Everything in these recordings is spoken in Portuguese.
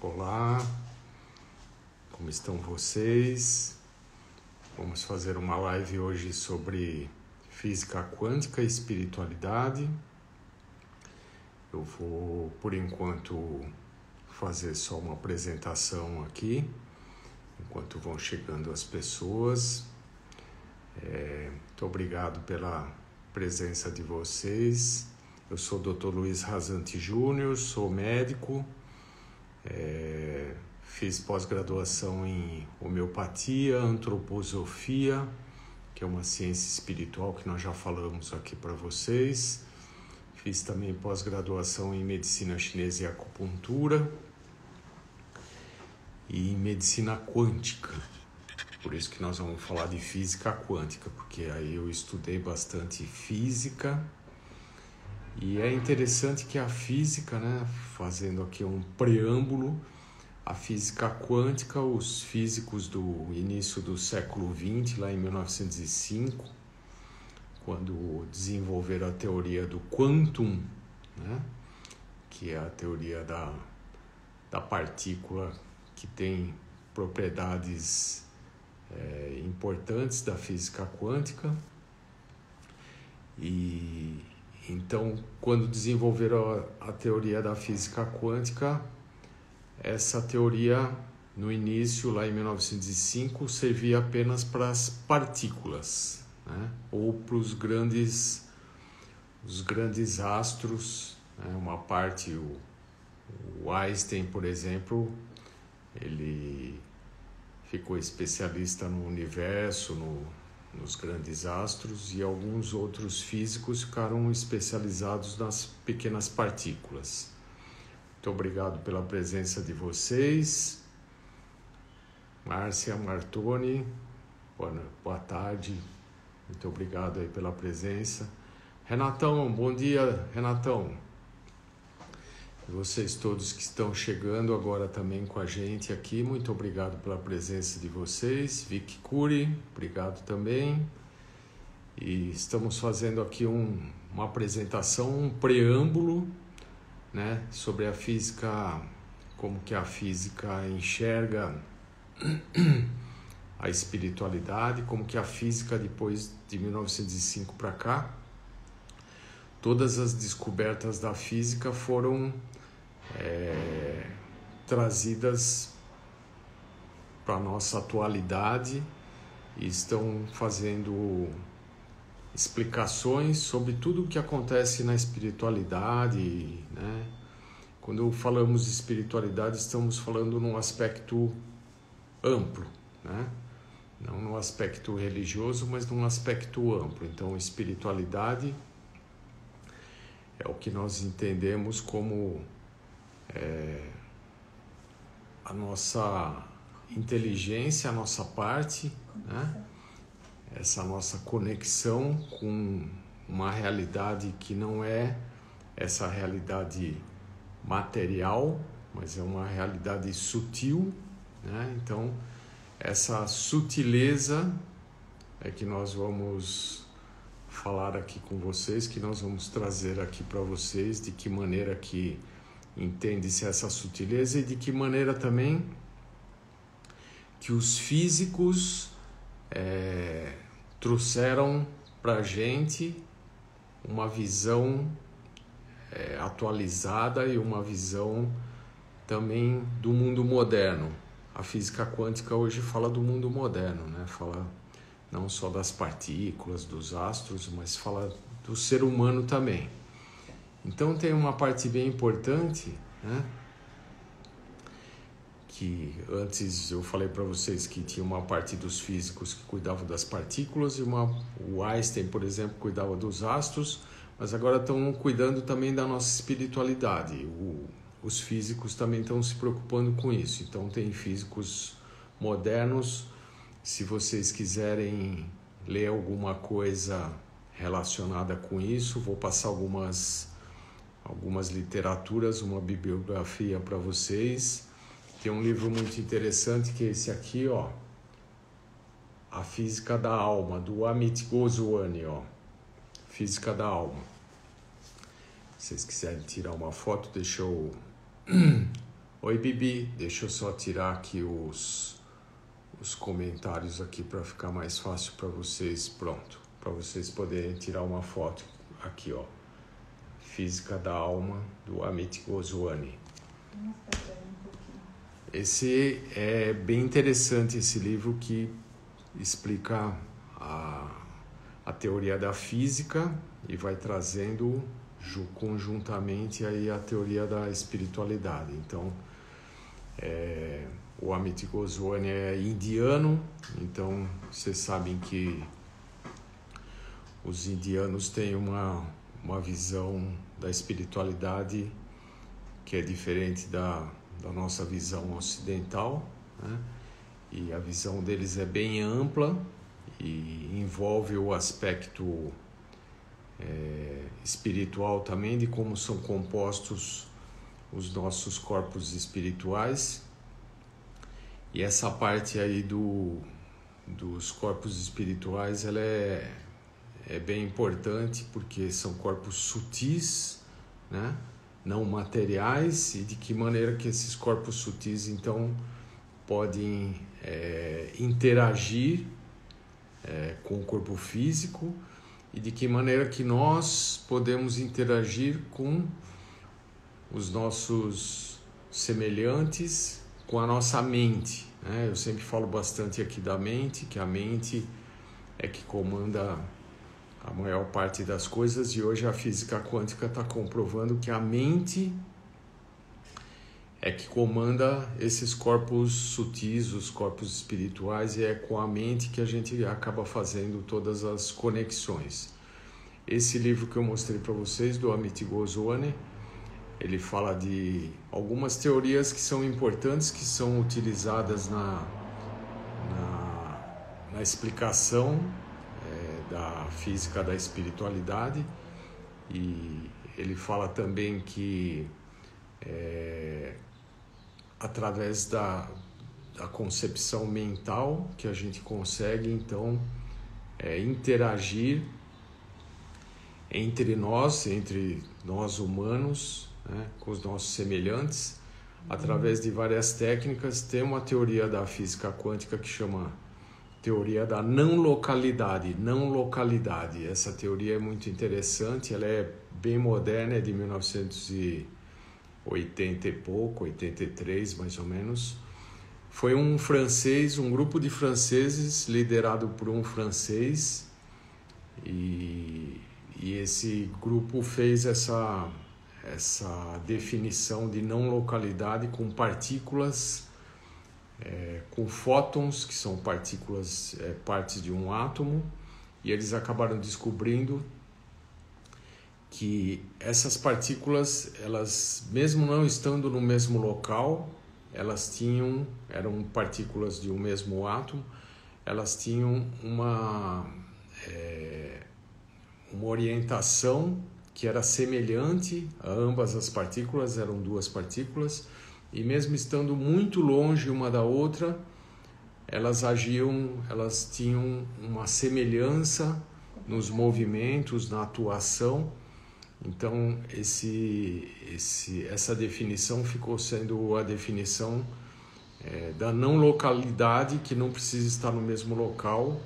Olá, como estão vocês? Vamos fazer uma live hoje sobre física quântica e espiritualidade. Eu vou, por enquanto, fazer só uma apresentação aqui, enquanto vão chegando as pessoas. Muito obrigado pela presença de vocês. Eu sou o Dr. Luiz Razanti Júnior, sou médico. Fiz pós-graduação em homeopatia, antroposofia, que é uma ciência espiritual que nós já falamos aqui para vocês. Fiz também pós-graduação em medicina chinesa e acupuntura e em medicina quântica. Por isso que nós vamos falar de física quântica, porque aí eu estudei bastante física. E é interessante que a física, fazendo aqui um preâmbulo, a física quântica, os físicos do início do século XX, lá em 1905, quando desenvolveram a teoria do quantum, que é a teoria da partícula que tem propriedades importantes da física quântica. E então, quando desenvolveram a teoria da física quântica, essa teoria, no início, lá em 1905, servia apenas para as partículas, ou para os grandes astros. Uma parte, o Einstein, por exemplo, ele ficou especialista no universo, nos grandes astros, e alguns outros físicos ficaram especializados nas pequenas partículas. Muito obrigado pela presença de vocês. Márcia Martoni, boa tarde. Muito obrigado aí pela presença. Renatão, bom dia, Renatão. E vocês todos que estão chegando agora também com a gente aqui, muito obrigado pela presença de vocês. Vicky Cury, obrigado também. E estamos fazendo aqui uma apresentação, um preâmbulo, sobre a física, como que a física enxerga a espiritualidade, como que a física, depois de 1905 para cá, todas as descobertas da física foram trazidas para a nossa atualidade e estão fazendo explicações sobre tudo o que acontece na espiritualidade, Quando falamos de espiritualidade, estamos falando num aspecto amplo, Não num aspecto religioso, mas num aspecto amplo. Então, espiritualidade é o que nós entendemos como a nossa inteligência, a nossa parte, essa nossa conexão com uma realidade que não é essa realidade material, mas é uma realidade sutil, Então, essa sutileza é que nós vamos falar aqui com vocês, que nós vamos trazer aqui para vocês, de que maneira que entende-se essa sutileza e de que maneira também que os físicos trouxeram para a gente uma visão atualizada e uma visão também do mundo moderno. A física quântica hoje fala do mundo moderno, Fala não só das partículas, dos astros, mas fala do ser humano também. Então tem uma parte bem importante, que antes eu falei para vocês que tinha uma parte dos físicos que cuidavam das partículas e o Einstein, por exemplo, cuidava dos astros, mas agora estão cuidando também da nossa espiritualidade. Os físicos também estão se preocupando com isso. Então tem físicos modernos. Se vocês quiserem ler alguma coisa relacionada com isso, vou passar algumas literaturas, uma bibliografia para vocês. Tem um livro muito interessante que é esse aqui, A Física da Alma, do Amit Goswami, Física da Alma. Se vocês quiserem tirar uma foto, deixa eu Oi, Bibi, deixa eu só tirar aqui os comentários aqui para ficar mais fácil para vocês. Pronto, para vocês poderem tirar uma foto aqui, ó. Física da Alma, do Amit Goswami. Esse é bem interessante, esse livro que explica a teoria da física e vai trazendo conjuntamente aí a teoria da espiritualidade. Então, o Amit Goswami é indiano, então vocês sabem que os indianos têm uma visão da espiritualidade que é diferente da nossa visão ocidental, né? E a visão deles é bem ampla e envolve o aspecto espiritual também, de como são compostos os nossos corpos espirituais. E essa parte aí dos corpos espirituais, ela é bem importante, porque são corpos sutis, né? Não materiais, e de que maneira que esses corpos sutis, então, podem interagir com o corpo físico, e de que maneira que nós podemos interagir com os nossos semelhantes, com a nossa mente, né? Eu sempre falo bastante aqui da mente, que a mente é que comanda a maior parte das coisas, e hoje a física quântica está comprovando que a mente é que comanda esses corpos sutis, os corpos espirituais, e é com a mente que a gente acaba fazendo todas as conexões. Esse livro que eu mostrei para vocês, do Amit Goswami, ele fala de algumas teorias que são importantes, que são utilizadas na explicação da física da espiritualidade, e ele fala também que através da concepção mental que a gente consegue então interagir entre nós humanos, né, com os nossos semelhantes, através de várias técnicas. Tem uma teoria da física quântica que chama teoria da não localidade. Essa teoria é muito interessante, ela é bem moderna, é de 1980 e pouco, 83 mais ou menos. Foi um grupo de franceses liderado por um francês, e esse grupo fez essa definição de não localidade com partículas, com fótons, que são partículas, partes de um átomo, e eles acabaram descobrindo que essas partículas, elas, mesmo não estando no mesmo local, eram partículas de um mesmo átomo, elas tinham uma orientação que era semelhante a ambas as partículas, eram duas partículas, e mesmo estando muito longe uma da outra, elas tinham uma semelhança nos movimentos, na atuação. Então essa definição ficou sendo a definição da não localidade, que não precisa estar no mesmo local.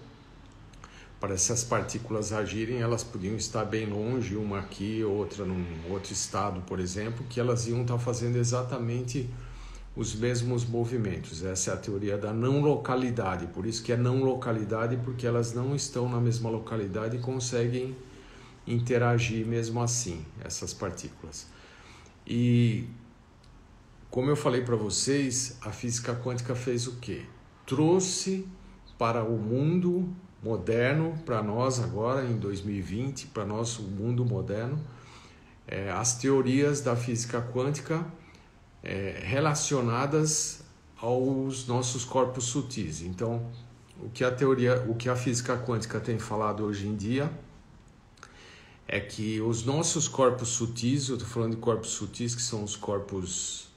Para essas partículas agirem, elas podiam estar bem longe, uma aqui, outra num outro estado, por exemplo, que elas iam estar fazendo exatamente os mesmos movimentos. Essa é a teoria da não localidade, por isso que é não localidade, porque elas não estão na mesma localidade e conseguem interagir mesmo assim, essas partículas. E como eu falei para vocês, a física quântica fez o quê? Trouxe para o mundo moderno, para nós agora em 2020, para nosso mundo moderno, as teorias da física quântica relacionadas aos nossos corpos sutis. Então, o que a física quântica tem falado hoje em dia é que os nossos corpos sutis, eu estou falando de corpos sutis, que são os corpos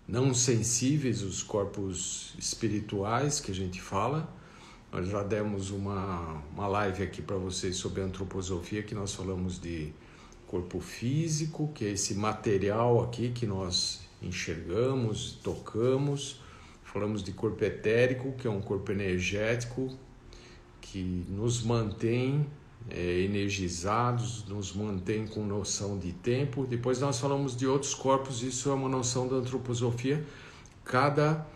não sensíveis, os corpos espirituais que a gente fala. Nós já demos uma live aqui para vocês sobre antroposofia, que nós falamos de corpo físico, que é esse material aqui que nós enxergamos, tocamos. Falamos de corpo etérico, que é um corpo energético que nos mantém energizados, nos mantém com noção de tempo. Depois nós falamos de outros corpos, isso é uma noção da antroposofia. Cada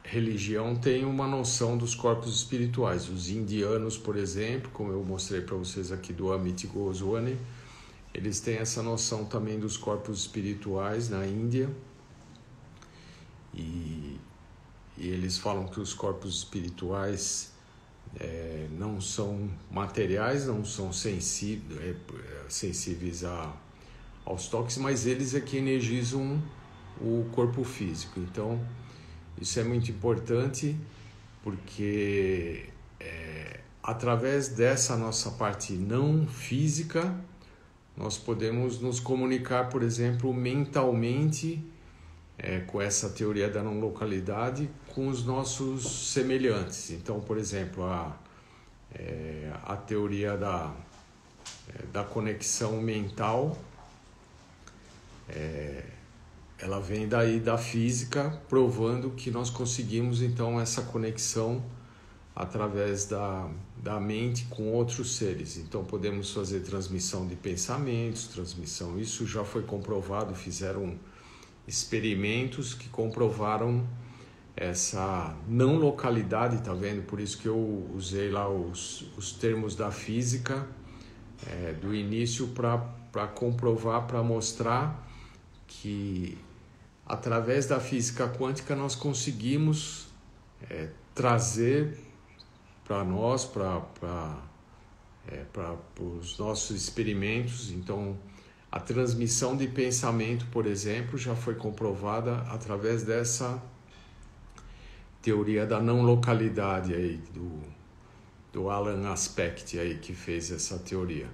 religião tem uma noção dos corpos espirituais. Os indianos, por exemplo, como eu mostrei para vocês aqui do Amit Goswami, eles têm essa noção também dos corpos espirituais na Índia. E eles falam que os corpos espirituais não são materiais, não são sensíveis aos toques, mas eles é que energizam o corpo físico. Então, isso é muito importante porque através dessa nossa parte não física, nós podemos nos comunicar, por exemplo, mentalmente, com essa teoria da não localidade, com os nossos semelhantes. Então, por exemplo, a teoria da conexão mental, ela vem daí da física, provando que nós conseguimos então essa conexão através da mente com outros seres. Então podemos fazer transmissão de pensamentos, isso já foi comprovado, fizeram experimentos que comprovaram essa não localidade, tá vendo? Por isso que eu usei lá os termos da física do início para comprovar, para mostrar que através da física quântica nós conseguimos trazer para nós, para os nossos experimentos. Então, a transmissão de pensamento, por exemplo, já foi comprovada através dessa teoria da não localidade aí, do Alan Aspect aí, que fez essa teoria.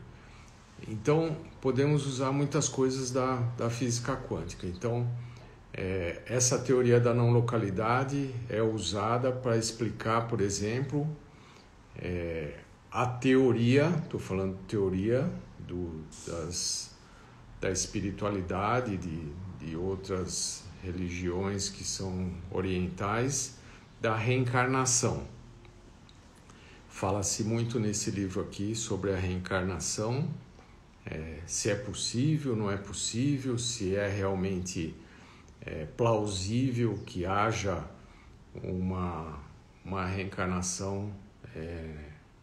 Então, podemos usar muitas coisas da física quântica. Então, essa teoria da não localidade é usada para explicar, por exemplo, a teoria, estou falando teoria da espiritualidade de outras religiões que são orientais, da reencarnação. Fala-se muito nesse livro aqui sobre a reencarnação, se é possível, não é possível, se é realmente plausível que haja uma reencarnação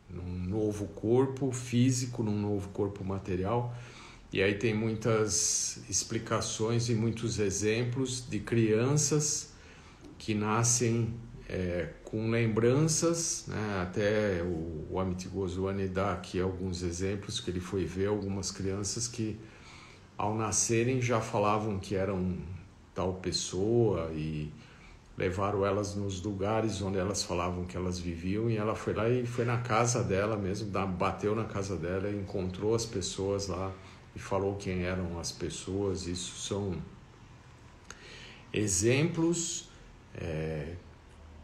num novo corpo físico, num novo corpo material. E aí tem muitas explicações e muitos exemplos de crianças que nascem com lembranças, né? Até o Amit Goswami dá aqui alguns exemplos que ele foi ver algumas crianças que ao nascerem já falavam que eram tal pessoa e levaram elas nos lugares onde elas falavam que elas viviam, e ela foi lá e foi na casa dela mesmo, bateu na casa dela e encontrou as pessoas lá e falou quem eram as pessoas. Isso são exemplos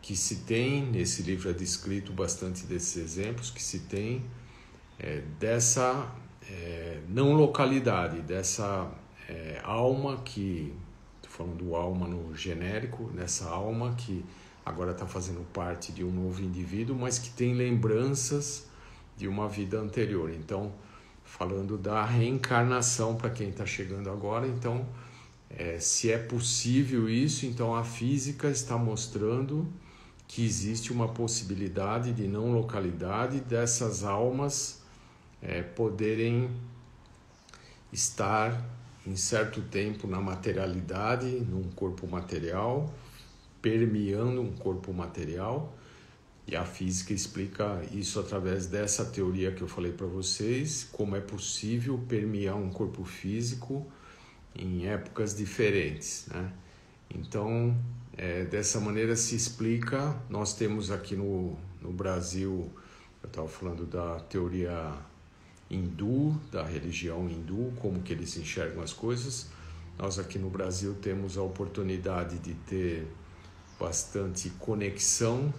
que se tem, nesse livro é descrito bastante desses exemplos que se tem dessa não localidade, dessa alma que, estou falando do alma no genérico, nessa alma que agora está fazendo parte de um novo indivíduo, mas que tem lembranças de uma vida anterior. Então, falando da reencarnação para quem está chegando agora, então, se é possível isso, então a física está mostrando que existe uma possibilidade de não localidade dessas almas poderem estar em certo tempo na materialidade, num corpo material, permeando um corpo material. E a física explica isso através dessa teoria que eu falei para vocês, como é possível permear um corpo físico em épocas diferentes, né? Então, dessa maneira se explica. Nós temos aqui no Brasil, eu estava falando da teoria hindu, da religião hindu, como que eles enxergam as coisas. Nós aqui no Brasil temos a oportunidade de ter bastante conexão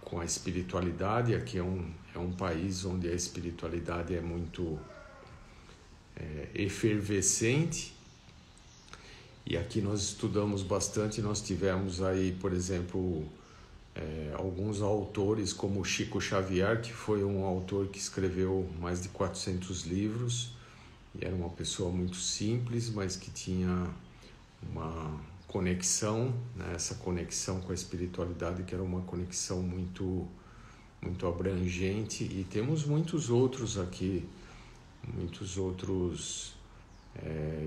com a espiritualidade. Aqui é um país onde a espiritualidade é muito efervescente, E aqui nós estudamos bastante, nós tivemos aí, por exemplo, alguns autores como Chico Xavier, que foi um autor que escreveu mais de 400 livros, e era uma pessoa muito simples, mas que tinha uma conexão, né? Essa conexão com a espiritualidade, que era uma conexão muito abrangente. E temos muitos outros aqui, muitos outros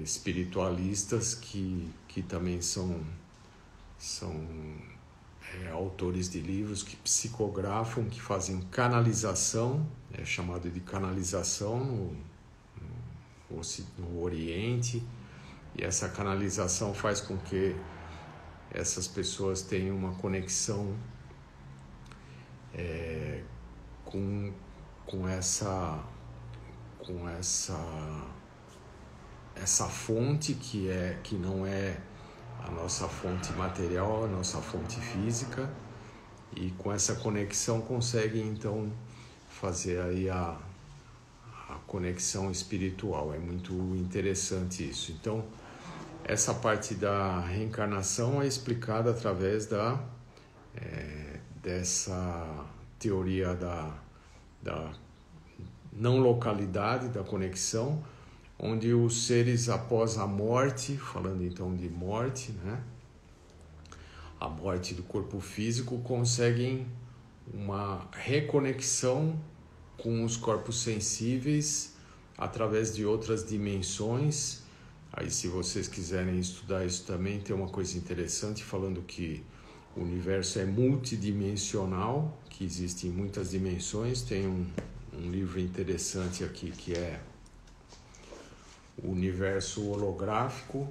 espiritualistas que também são autores de livros, que psicografam, que fazem canalização, é chamado de canalização no Oriente, e essa canalização faz com que essas pessoas tenham uma conexão com essa fonte que não é a nossa fonte material, a nossa fonte física, e com essa conexão conseguem então fazer aí a conexão espiritual. É muito interessante isso. Então, essa parte da reencarnação é explicada através dessa teoria da não localidade, da conexão, onde os seres após a morte, falando então de morte, né? A morte do corpo físico, conseguem uma reconexão com os corpos sensíveis através de outras dimensões. Aí, se vocês quiserem estudar isso também, tem uma coisa interessante falando que o universo é multidimensional, que existem muitas dimensões. Tem um livro interessante aqui que é o Universo Holográfico.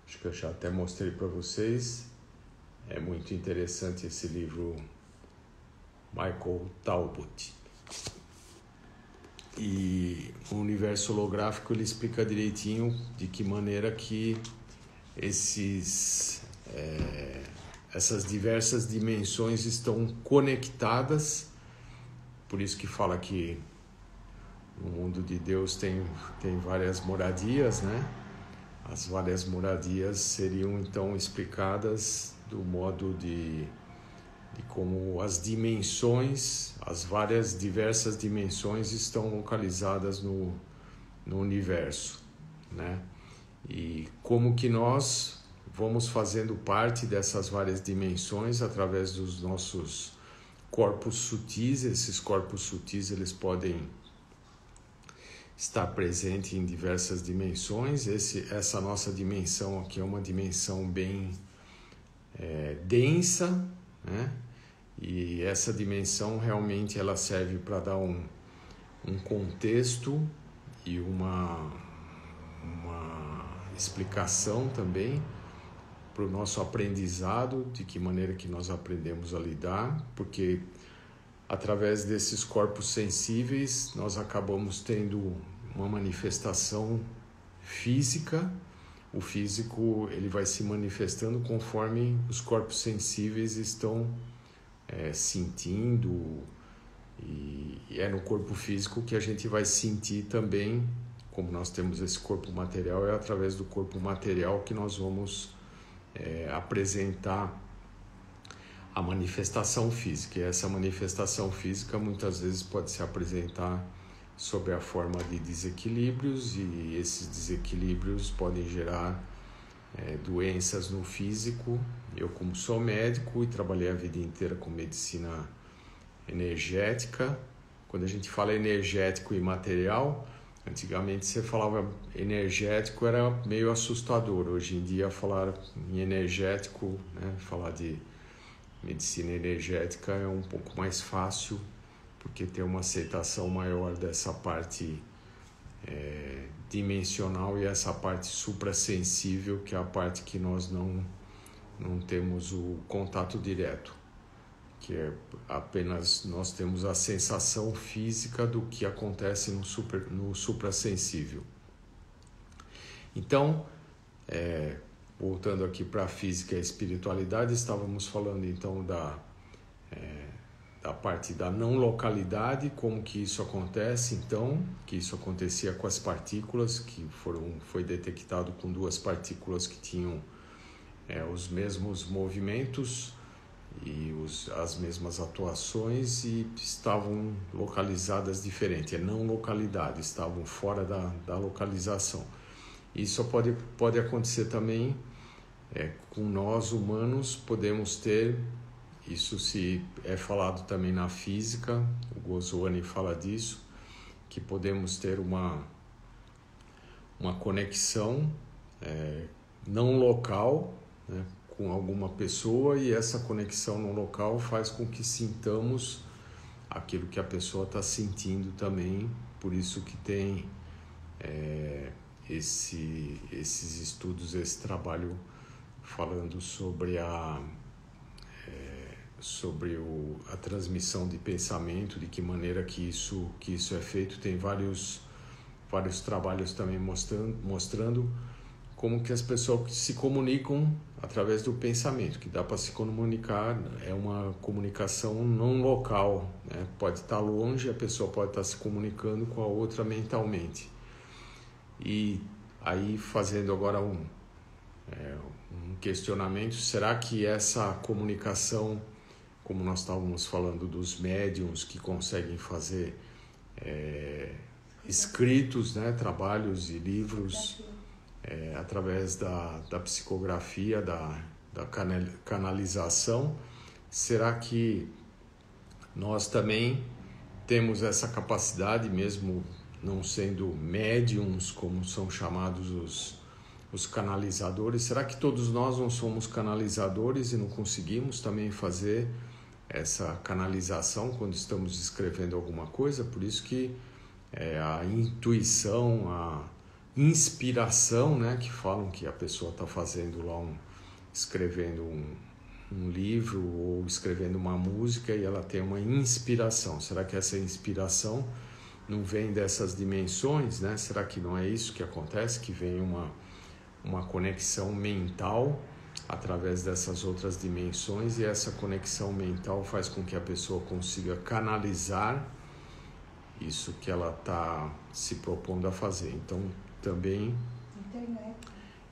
Acho que eu já até mostrei para vocês. É muito interessante esse livro, Michael Talbot. E o Universo Holográfico, ele explica direitinho de que maneira que essas diversas dimensões estão conectadas. Por isso que fala que no mundo de Deus tem várias moradias, né? As várias moradias seriam então explicadas do modo de como as dimensões, as várias diversas dimensões estão localizadas no universo, né? E como que nós vamos fazendo parte dessas várias dimensões através dos nossos corpos sutis. Esses corpos sutis, eles podem estar presentes em diversas dimensões. Essa nossa dimensão aqui é uma dimensão bem densa, né? E essa dimensão realmente ela serve para dar um contexto e uma explicação também para o nosso aprendizado, de que maneira que nós aprendemos a lidar, porque através desses corpos sensíveis nós acabamos tendo uma manifestação física. O físico, ele vai se manifestando conforme os corpos sensíveis estão sentindo, e é no corpo físico que a gente vai sentir também. Como nós temos esse corpo material, é através do corpo material que nós vamos apresentar a manifestação física. E essa manifestação física muitas vezes pode se apresentar sob a forma de desequilíbrios, e esses desequilíbrios podem gerar doenças no físico. Eu, como sou médico e trabalhei a vida inteira com medicina energética, quando a gente fala energético e material, antigamente você falava energético, era meio assustador. Hoje em dia falar em energético, né, falar de medicina energética é um pouco mais fácil, porque tem uma aceitação maior dessa parte dimensional e essa parte suprassensível, que é a parte que nós não temos o contato direto, que é apenas nós temos a sensação física do que acontece no suprassensível. Então, voltando aqui para a física e a espiritualidade, estávamos falando então da parte da não localidade, como que isso acontece, então, que isso acontecia com as partículas, que foi detectado com duas partículas que tinham os mesmos movimentos e as mesmas atuações e estavam localizadas diferente, não localidade, estavam fora da localização. Isso pode acontecer também com nós humanos, podemos ter, isso se é falado também na física, o Goswami fala disso, que podemos ter uma conexão não local, né, com alguma pessoa, e essa conexão no local faz com que sintamos aquilo que a pessoa está sentindo também. Por isso que tem esses estudos, esse trabalho falando sobre a transmissão de pensamento, de que maneira que isso é feito. Tem vários trabalhos também mostrando como que as pessoas se comunicam através do pensamento, que dá para se comunicar, é uma comunicação não local, né? Pode estar longe, a pessoa pode estar se comunicando com a outra mentalmente. E aí, fazendo agora um questionamento, será que essa comunicação, como nós estávamos falando dos médiums que conseguem fazer escritos, né, trabalhos e livros através da psicografia, da canalização, será que nós também temos essa capacidade, mesmo não sendo médiums, como são chamados os canalizadores? Será que todos nós não somos canalizadores e não conseguimos também fazer essa canalização quando estamos escrevendo alguma coisa? Por isso que a intuição, a inspiração, né, que falam que a pessoa está fazendo lá escrevendo um livro ou escrevendo uma música e ela tem uma inspiração. Será que essa inspiração não vem dessas dimensões, né? Será que não é isso que acontece, que vem uma conexão mental através dessas outras dimensões, e essa conexão mental faz com que a pessoa consiga canalizar isso que ela está se propondo a fazer? Então, também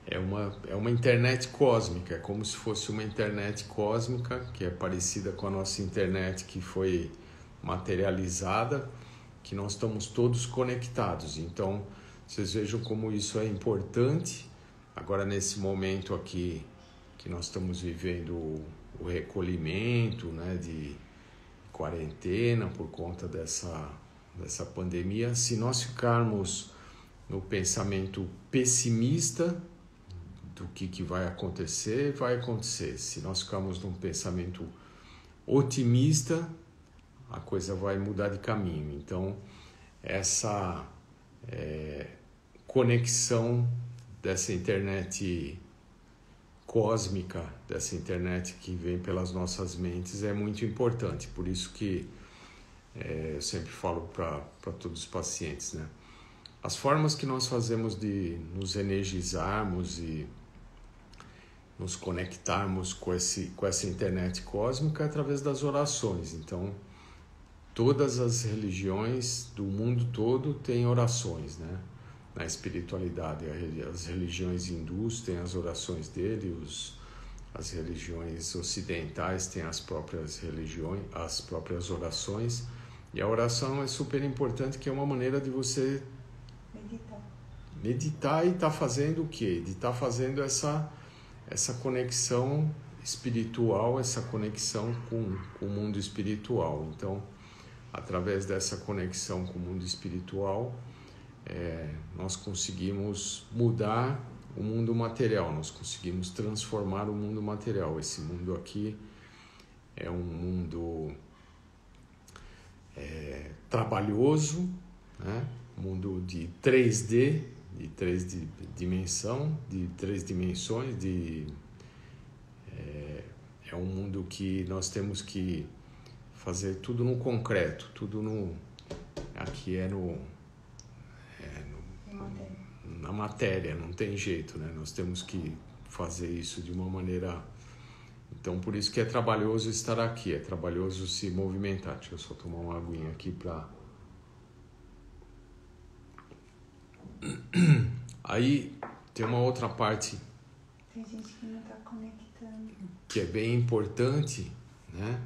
é uma internet cósmica, é como se fosse uma internet cósmica, que é parecida com a nossa internet que foi materializada, que nós estamos todos conectados. Então, vocês vejam como isso é importante. Agora, nesse momento aqui que nós estamos vivendo o recolhimento, né, de quarentena por conta dessa pandemia, se nós ficarmos no pensamento pessimista do que vai acontecer, vai acontecer. Se nós ficarmos num pensamento otimista, a coisa vai mudar de caminho. Então, essa conexão dessa internet cósmica, dessa internet que vem pelas nossas mentes, é muito importante. Por isso que eu sempre falo para todos os pacientes, né? As formas que nós fazemos de nos energizarmos e nos conectarmos com essa internet cósmica é através das orações. Então, todas as religiões do mundo todo têm orações, né? Na espiritualidade, as religiões hindus têm as orações as religiões ocidentais têm as próprias religiões, as próprias orações. E a oração é super importante, que é uma maneira de você meditar e estar fazendo o quê? De estar fazendo essa conexão espiritual, essa conexão com o mundo espiritual. Então, através dessa conexão com o mundo espiritual, nós conseguimos mudar o mundo material, nós conseguimos transformar o mundo material. Esse mundo aqui é um mundo trabalhoso, né? Mundo de 3D, de três dimensões, é um mundo que nós temos que fazer tudo no concreto, tudo aqui na matéria, não tem jeito, né? Nós temos que fazer isso de uma maneira Então, por isso que é trabalhoso estar aqui, é trabalhoso se movimentar. Deixa eu só tomar uma aguinha aqui para... Aí tem uma outra parte... Tem gente que não está conectando. Que é bem importante, né?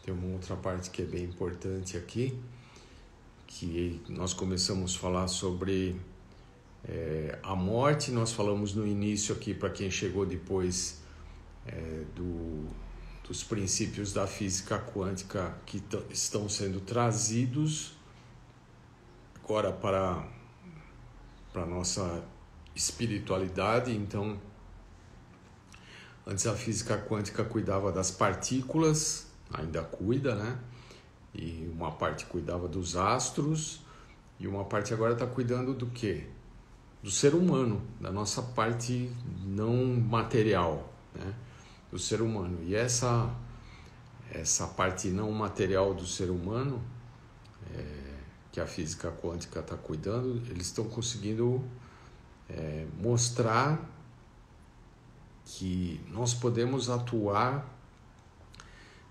Tem uma outra parte que é bem importante aqui, que nós começamos a falar sobre a morte. Nós falamos no início aqui, para quem chegou depois, dos princípios da física quântica que estão sendo trazidos agora para a nossa espiritualidade. Então, antes a física quântica cuidava das partículas, ainda cuida, né? E uma parte cuidava dos astros, e uma parte agora está cuidando do quê? Do ser humano, da nossa parte não material, né? Do ser humano. E essa parte não material do ser humano, que a física quântica está cuidando, eles estão conseguindo mostrar que nós podemos atuar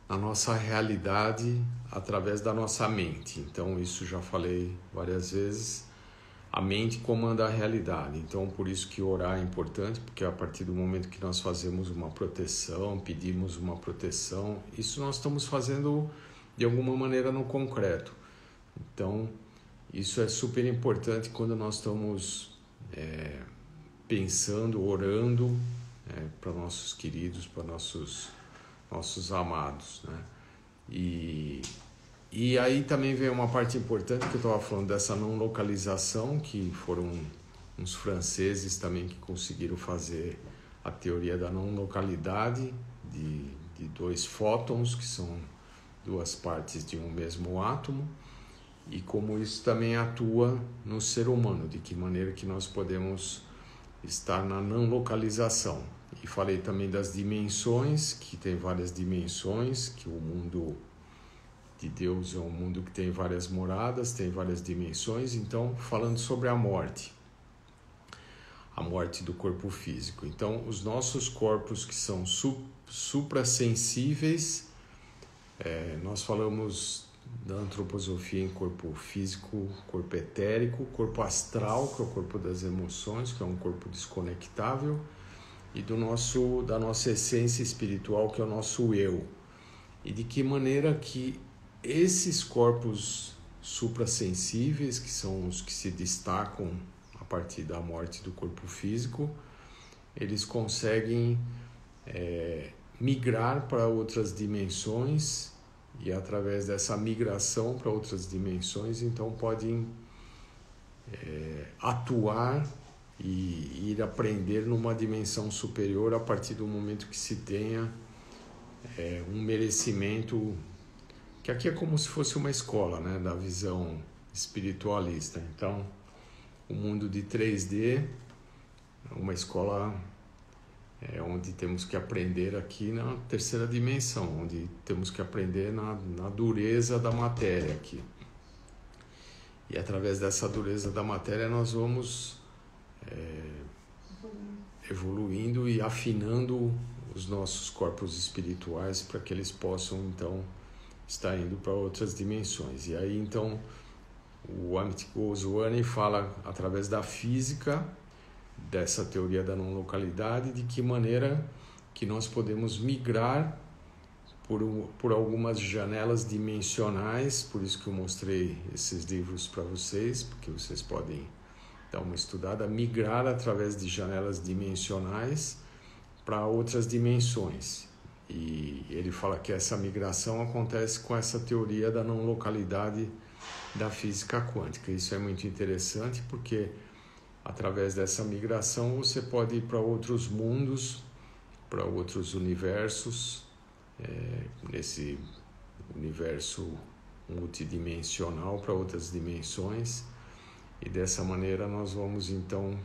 na nossa realidade através da nossa mente. Então, isso já falei várias vezes, a mente comanda a realidade. Então, por isso que orar é importante, porque a partir do momento que nós fazemos uma proteção, pedimos uma proteção, isso nós estamos fazendo de alguma maneira no concreto. Então, isso é super importante quando nós estamos pensando, orando para nossos queridos, para nossos amados, né? E aí também vem uma parte importante que eu estava falando dessa não localização, que foram uns franceses também que conseguiram fazer a teoria da não localidade de dois fótons, que são duas partes de um mesmo átomo, e como isso também atua no ser humano, de que maneira que nós podemos estar na não localização. E falei também das dimensões, que tem várias dimensões, que o mundo de Deus é um mundo que tem várias moradas, tem várias dimensões. Então, falando sobre a morte do corpo físico. Então, os nossos corpos que são suprassensíveis, nós falamos da antroposofia em corpo físico, corpo etérico, corpo astral, que é o corpo das emoções, que é um corpo desconectável, e da nossa essência espiritual, que é o nosso eu. E de que maneira que esses corpos suprassensíveis, que são os que se destacam a partir da morte do corpo físico, eles conseguem migrar para outras dimensões, e através dessa migração para outras dimensões, então podem atuar e ir aprender numa dimensão superior a partir do momento que se tenha um merecimento, que aqui é como se fosse uma escola, né, da visão espiritualista. Então, o mundo de 3D é uma escola onde temos que aprender aqui na terceira dimensão, onde temos que aprender na dureza da matéria aqui. E através dessa dureza da matéria nós vamos evoluindo e afinando os nossos corpos espirituais para que eles possam então estar indo para outras dimensões. E aí então o Amit Goswami fala através da física, dessa teoria da não localidade, de que maneira que nós podemos migrar por algumas janelas dimensionais. Por isso que eu mostrei esses livros para vocês, porque vocês podem dar uma estudada, migrar através de janelas dimensionais para outras dimensões. E ele fala que essa migração acontece com essa teoria da não localidade da física quântica. Isso é muito interessante, porque através dessa migração você pode ir para outros mundos, para outros universos, nesse universo multidimensional, para outras dimensões, e dessa maneira nós vamos então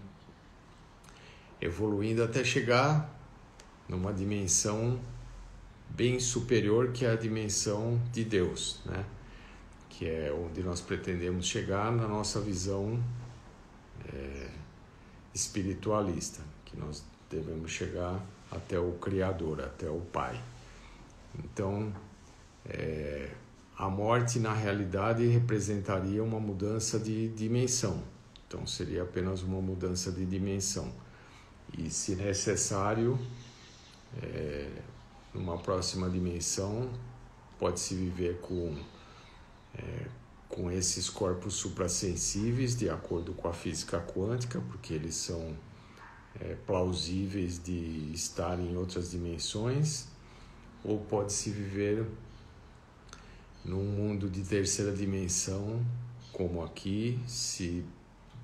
evoluindo até chegar numa dimensão bem superior, que é a dimensão de Deus, né? Que é onde nós pretendemos chegar na nossa visão espiritualista, que nós devemos chegar até o Criador, até o Pai. Então, a morte, na realidade, representaria uma mudança de dimensão. Então, seria apenas uma mudança de dimensão. E, se necessário, numa próxima dimensão, pode-se viver com esses corpos suprassensíveis, de acordo com a física quântica, porque eles são plausíveis de estar em outras dimensões, ou pode-se viver num mundo de terceira dimensão, como aqui, se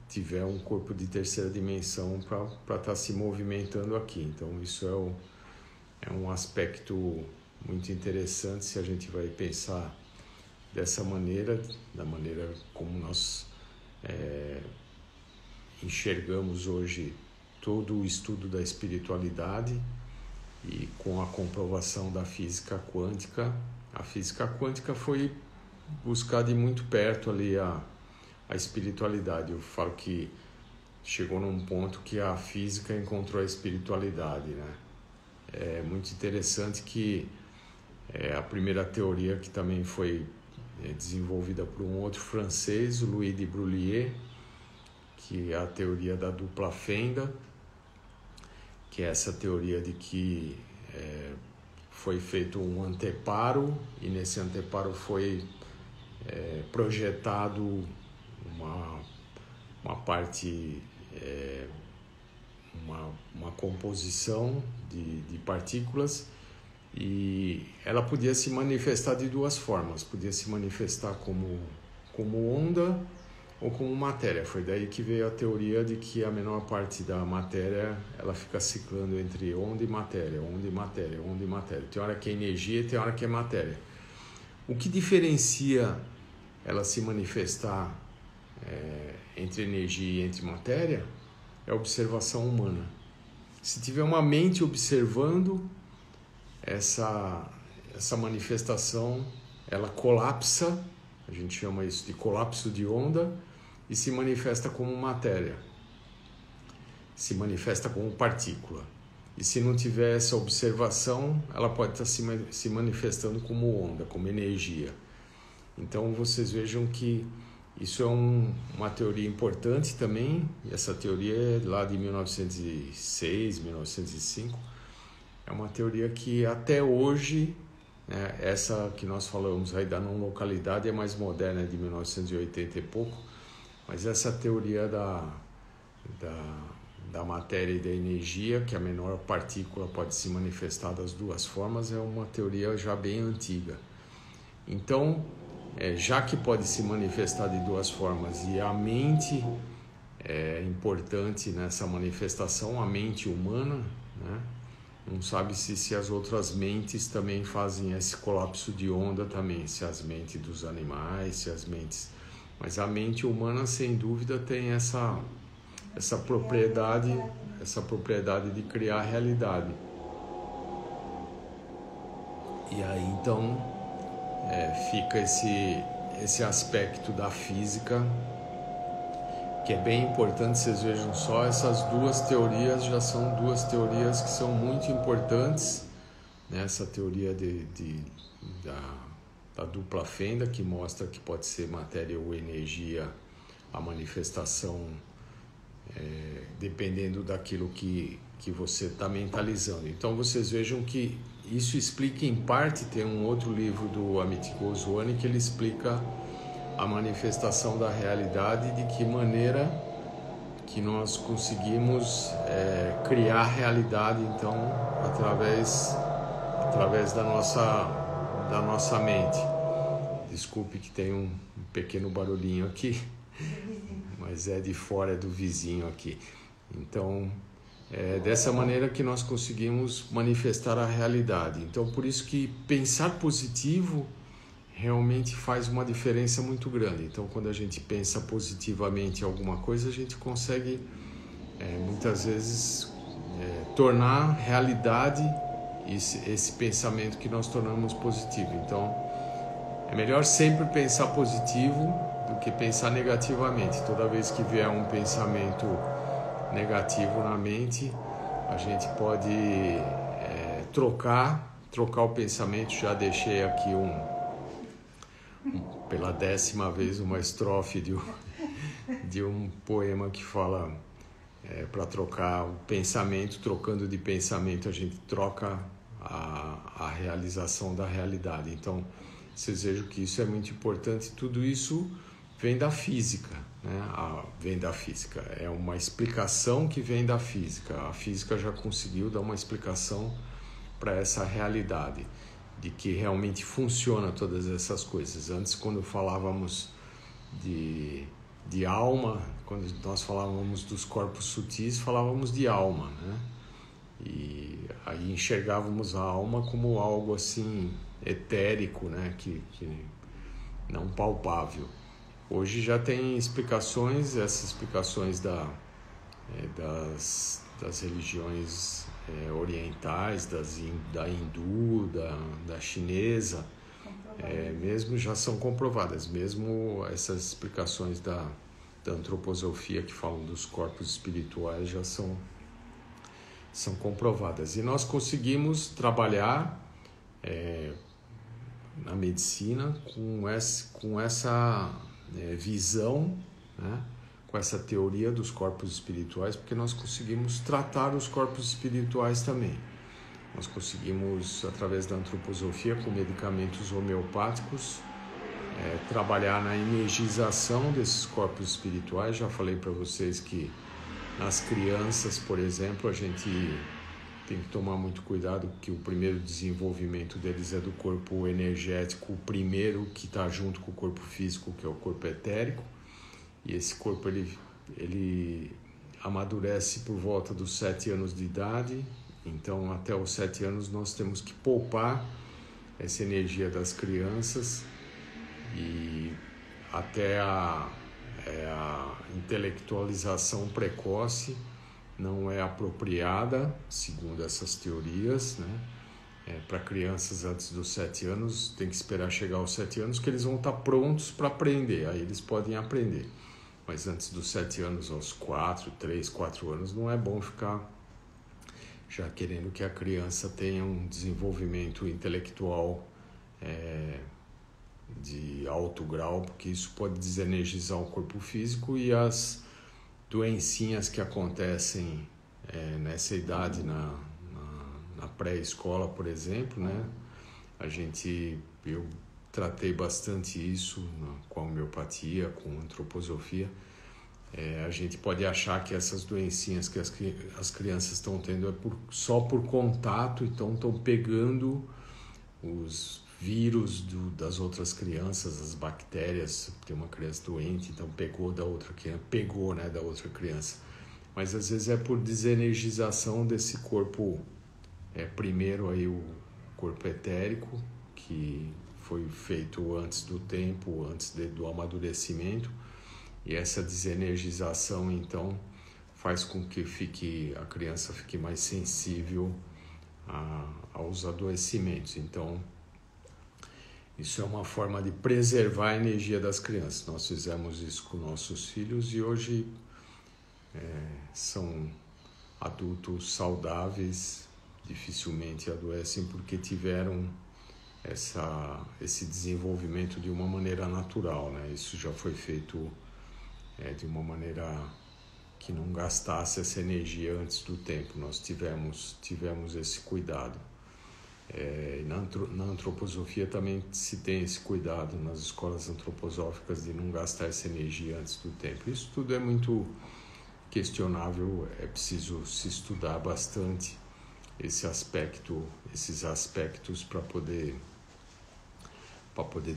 tiver um corpo de terceira dimensão para estar se movimentando aqui. Então, isso é um aspecto muito interessante se a gente vai pensar dessa maneira, da maneira como nós enxergamos hoje todo o estudo da espiritualidade e com a comprovação da física quântica. A física quântica foi buscar de muito perto ali a espiritualidade. Eu falo que chegou num ponto que a física encontrou a espiritualidade, né? É muito interessante que a primeira teoria, que também foi desenvolvida por um outro francês, o Louis de Broglie, que é a teoria da dupla fenda, que é essa teoria de que foi feito um anteparo, e nesse anteparo foi projetado uma parte, uma composição de partículas, e ela podia se manifestar de duas formas. Podia se manifestar como onda ou como matéria. Foi daí que veio a teoria de que a menor parte da matéria ela fica ciclando entre onda e matéria, onda e matéria, onda e matéria. Tem hora que é energia e tem hora que é matéria. O que diferencia ela se manifestar entre energia e entre matéria é a observação humana. Se tiver uma mente observando essa manifestação, ela colapsa, a gente chama isso de colapso de onda, e se manifesta como matéria, se manifesta como partícula. E se não tiver essa observação, ela pode estar se manifestando como onda, como energia. Então vocês vejam que isso é uma teoria importante também. Essa teoria é lá de 1906, 1905. É uma teoria que até hoje, né, essa que nós falamos aí da não localidade é mais moderna, é de 1980 e pouco, mas essa teoria da matéria e da energia, que a menor partícula pode se manifestar das duas formas, é uma teoria já bem antiga. Então, já que pode se manifestar de duas formas e a mente é importante nessa manifestação, a mente humana, né? Não sabe se as outras mentes também fazem esse colapso de onda também, se as mentes dos animais, se as mentes... Mas a mente humana, sem dúvida, tem essa propriedade de criar a realidade. E aí, então, fica esse aspecto da física, que é bem importante. Vocês vejam só, essas duas teorias já são duas teorias que são muito importantes, né? Essa teoria da dupla fenda, que mostra que pode ser matéria ou energia a manifestação, dependendo daquilo que você está mentalizando. Então vocês vejam que isso explica em parte. Tem um outro livro do Amit Goswami que ele explica a manifestação da realidade, de que maneira que nós conseguimos criar a realidade, então, através da nossa mente. Desculpe que tem um pequeno barulhinho aqui, mas é de fora, é do vizinho aqui. Então, é dessa maneira que nós conseguimos manifestar a realidade. Então, por isso que pensar positivo realmente faz uma diferença muito grande. Então, quando a gente pensa positivamente em alguma coisa, a gente consegue, muitas vezes, tornar realidade esse pensamento que nós tornamos positivo. Então, é melhor sempre pensar positivo do que pensar negativamente. Toda vez que vier um pensamento negativo na mente, a gente pode trocar o pensamento. Já deixei aqui pela 10ª vez uma estrofe de um poema que fala para trocar o pensamento. Trocando de pensamento a gente troca a realização da realidade. Então vocês vejam que isso é muito importante. Tudo isso vem da física, né? Vem da física, é uma explicação que vem da física. A física já conseguiu dar uma explicação para essa realidade, de que realmente funciona todas essas coisas. Antes, quando falávamos de alma, quando nós falávamos dos corpos sutis, falávamos de alma, né? E aí enxergávamos a alma como algo assim etérico, né? Que não palpável. Hoje já tem explicações, essas explicações das religiões orientais, da hindu, da chinesa, mesmo já são comprovadas. Mesmo essas explicações da antroposofia que falam dos corpos espirituais já são comprovadas. E nós conseguimos trabalhar na medicina com essa visão, né? Com essa teoria dos corpos espirituais, porque nós conseguimos tratar os corpos espirituais também. Nós conseguimos, através da antroposofia, com medicamentos homeopáticos, trabalhar na energização desses corpos espirituais. Já falei para vocês que nas crianças, por exemplo, a gente tem que tomar muito cuidado, que o primeiro desenvolvimento deles é do corpo energético, o primeiro que está junto com o corpo físico, que é o corpo etérico. E esse corpo ele amadurece por volta dos 7 anos de idade. Então, até os 7 anos, nós temos que poupar essa energia das crianças, e até a intelectualização precoce não é apropriada, segundo essas teorias, né? Para crianças antes dos 7 anos, tem que esperar chegar aos 7 anos, que eles vão estar prontos para aprender, aí eles podem aprender. Mas antes dos 7 anos, aos 3, 4 anos, não é bom ficar já querendo que a criança tenha um desenvolvimento intelectual de alto grau, porque isso pode desenergizar o corpo físico. E as doencinhas que acontecem nessa idade, na pré-escola, por exemplo, né? Eu tratei bastante isso com a homeopatia, com a antroposofia. A gente pode achar que essas doencinhas que as crianças estão tendo só por contato, então estão pegando os vírus das outras crianças, as bactérias. Tem uma criança doente, então pegou da outra criança. Mas às vezes é por desenergização desse corpo, primeiro aí o corpo etérico, que foi feito antes do tempo, antes do amadurecimento, e essa desenergização então faz com que a criança fique mais sensível aos adoecimentos. Então isso é uma forma de preservar a energia das crianças. Nós fizemos isso com nossos filhos e hoje são adultos saudáveis, dificilmente adoecem porque tiveram esse desenvolvimento de uma maneira natural, né? Isso já foi feito de uma maneira que não gastasse essa energia antes do tempo. Nós tivemos esse cuidado. Na antroposofia também se tem esse cuidado nas escolas antroposóficas de não gastar essa energia antes do tempo. Isso tudo é muito questionável, é preciso se estudar bastante esses aspectos para poder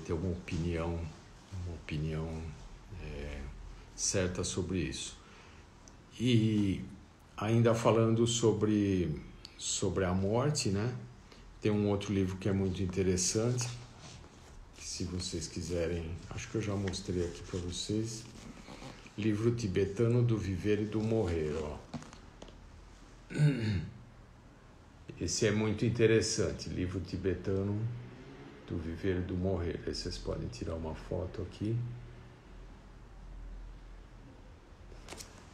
ter uma opinião certa sobre isso. E ainda falando sobre a morte, né? Tem um outro livro que é muito interessante, que se vocês quiserem, acho que eu já mostrei aqui para vocês, livro tibetano do viver e do morrer, ó. Esse é muito interessante, livro tibetano do viver e do morrer. Aí vocês podem tirar uma foto aqui.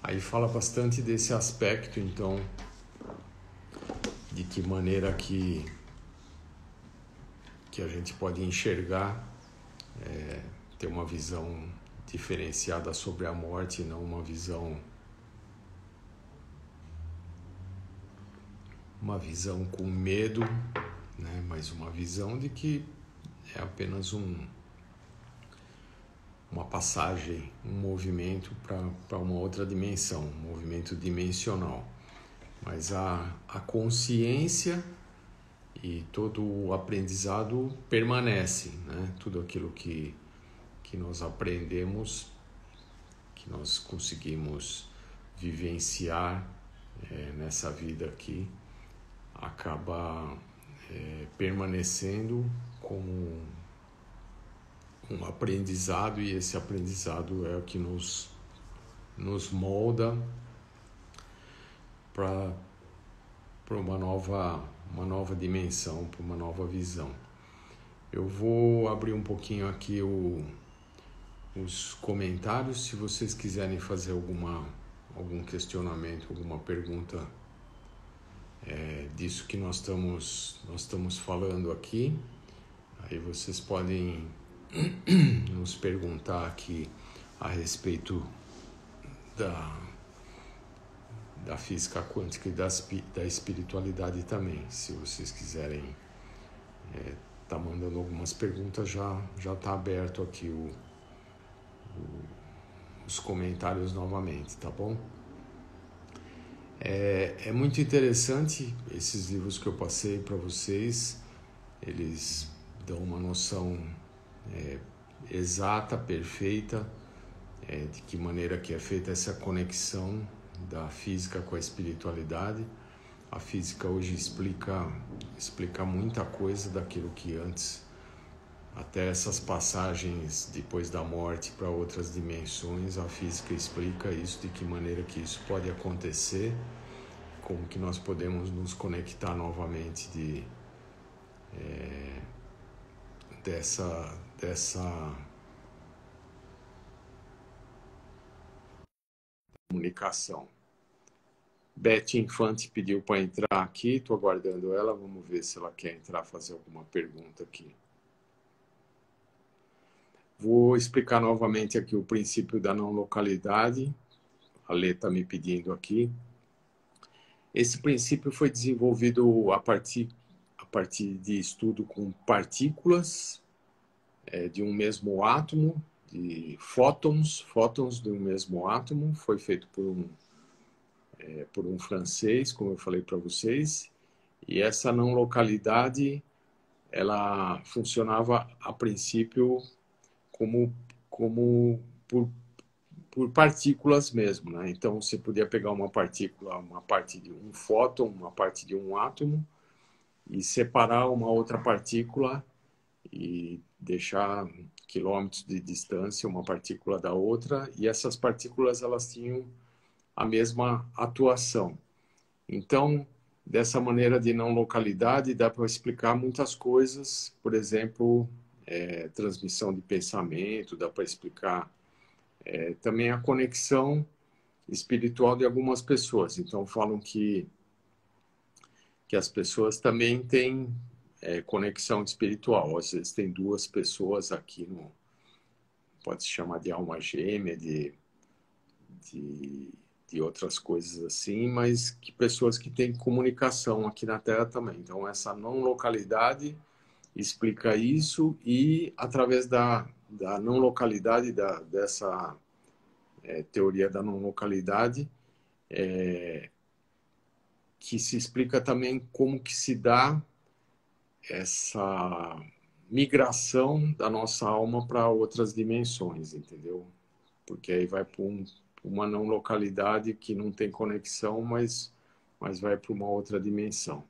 Aí fala bastante desse aspecto, então, de que maneira que a gente pode enxergar, ter uma visão diferenciada sobre a morte, não uma visão com medo, né? Mas uma visão de que é apenas uma passagem, um movimento para uma outra dimensão, um movimento dimensional. Mas a consciência e todo o aprendizado permanece, né? Tudo aquilo que nós aprendemos, que nós conseguimos vivenciar nessa vida aqui, acaba permanecendo como um aprendizado, e esse aprendizado é o que nos molda para uma nova dimensão, para uma nova visão. Eu vou abrir um pouquinho aqui os comentários, se vocês quiserem fazer algum questionamento, alguma pergunta disso que nós estamos falando aqui, aí vocês podem nos perguntar aqui a respeito da física quântica e da espiritualidade também. Se vocês quiserem tá mandando algumas perguntas, já está aberto aqui os comentários novamente, tá bom? É muito interessante esses livros que eu passei para vocês. Eles dão uma noção exata, perfeita, de que maneira que é feita essa conexão da física com a espiritualidade. A física hoje explica muita coisa daquilo que antes, até essas passagens depois da morte para outras dimensões, a física explica isso, de que maneira que isso pode acontecer, como que nós podemos nos conectar novamente dessa comunicação. Beth Infante pediu para entrar aqui, estou aguardando ela, vamos ver se ela quer entrar, fazer alguma pergunta aqui. Vou explicar novamente aqui o princípio da não localidade. A Lê está me pedindo aqui. Esse princípio foi desenvolvido a partir de estudo com partículas de um mesmo átomo, de fótons de um mesmo átomo. Foi feito por um francês, como eu falei para vocês. E essa não localidade, ela funcionava a princípio como por partículas mesmo, né? Então você podia pegar uma partícula, uma parte de um fóton, uma parte de um átomo, e separar uma outra partícula e deixar quilômetros de distância uma partícula da outra, e essas partículas elas tinham a mesma atuação. Então, dessa maneira de não localidade, dá para explicar muitas coisas, por exemplo, transmissão de pensamento, dá para explicar também a conexão espiritual de algumas pessoas. Então, falam que as pessoas também têm conexão espiritual. Às vezes tem duas pessoas aqui, pode se chamar de alma gêmea, de outras coisas assim, mas que pessoas que têm comunicação aqui na Terra também. Então, essa não localidade explica isso, e através da não localidade, dessa teoria da não localidade, que se explica também como que se dá essa migração da nossa alma para outras dimensões, entendeu? Porque aí vai para uma não localidade que não tem conexão, mas vai para uma outra dimensão.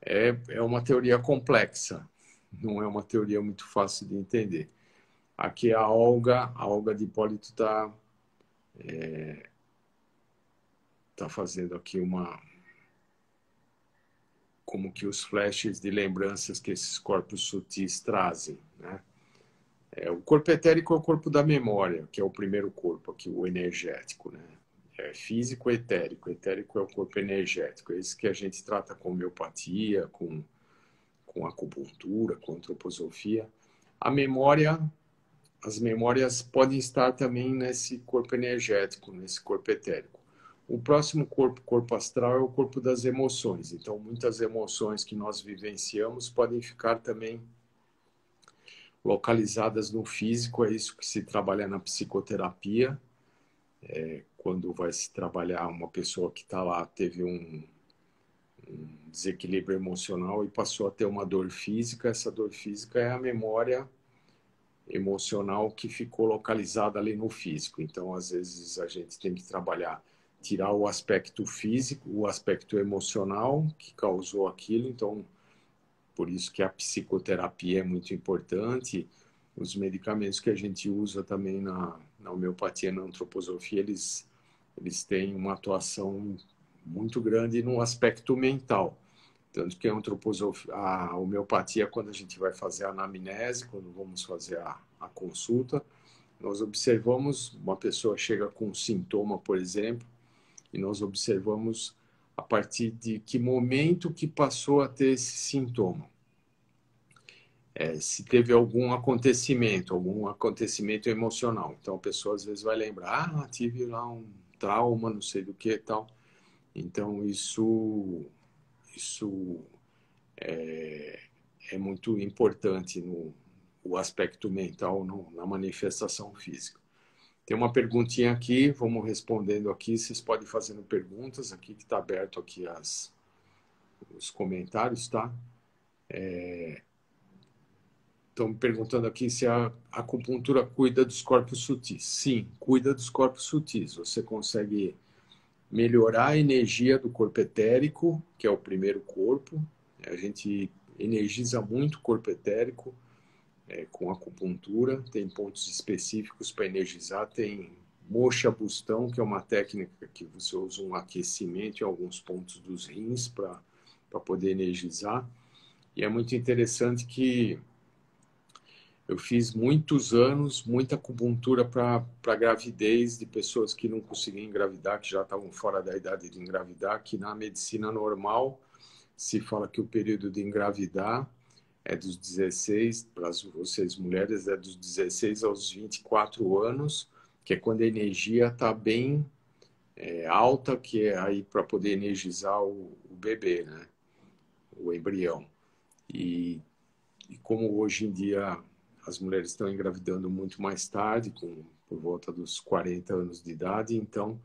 É uma teoria complexa, não é uma teoria muito fácil de entender. Aqui a Olga de Hipólito está fazendo aqui como que os flashes de lembranças que esses corpos sutis trazem, né? O corpo etérico é o corpo da memória, que é o primeiro corpo aqui, o energético, né? físico e etérico. Etérico é o corpo energético. É esse que a gente trata com homeopatia, com acupuntura, com antroposofia. A memória, as memórias podem estar também nesse corpo energético, nesse corpo etérico. O próximo corpo, corpo astral, é o corpo das emoções. Então, muitas emoções que nós vivenciamos podem ficar também localizadas no físico. É isso que se trabalha na psicoterapia. Quando vai se trabalhar uma pessoa que está lá, teve um desequilíbrio emocional e passou a ter uma dor física, essa dor física é a memória emocional que ficou localizada ali no físico. Então, às vezes, a gente tem que trabalhar, tirar o aspecto físico, o aspecto emocional que causou aquilo. Então, por isso que a psicoterapia é muito importante. Os medicamentos que a gente usa também na homeopatia, na antroposofia, eles têm uma atuação muito grande no aspecto mental. Tanto que a homeopatia, quando a gente vai fazer a anamnese, quando vamos fazer a consulta, nós observamos, uma pessoa chega com um sintoma, por exemplo, e nós observamos a partir de que momento que passou a ter esse sintoma. Se teve algum acontecimento emocional. Então, a pessoa às vezes vai lembrar, tive lá um trauma, não sei do que e tal. Então, isso é muito importante no aspecto mental, na manifestação física. Tem uma perguntinha aqui, vamos respondendo aqui. Vocês podem ir fazendo perguntas aqui, que está aberto aqui os comentários, tá? Estão me perguntando aqui se a acupuntura cuida dos corpos sutis. Sim, cuida dos corpos sutis. Você consegue melhorar a energia do corpo etérico, que é o primeiro corpo. A gente energiza muito o corpo etérico com acupuntura. Tem pontos específicos para energizar. Tem moxa bustão, que é uma técnica que você usa um aquecimento em alguns pontos dos rins para poder energizar. E é muito interessante que eu fiz muitos anos, muita acupuntura para gravidez de pessoas que não conseguiam engravidar, que já estavam fora da idade de engravidar, que na medicina normal se fala que o período de engravidar é dos 16, para vocês mulheres, é dos 16 aos 24 anos, que é quando a energia está bem alta, que é aí para poder energizar o bebê, né? O embrião. E como hoje em dia as mulheres estão engravidando muito mais tarde, por volta dos 40 anos de idade, então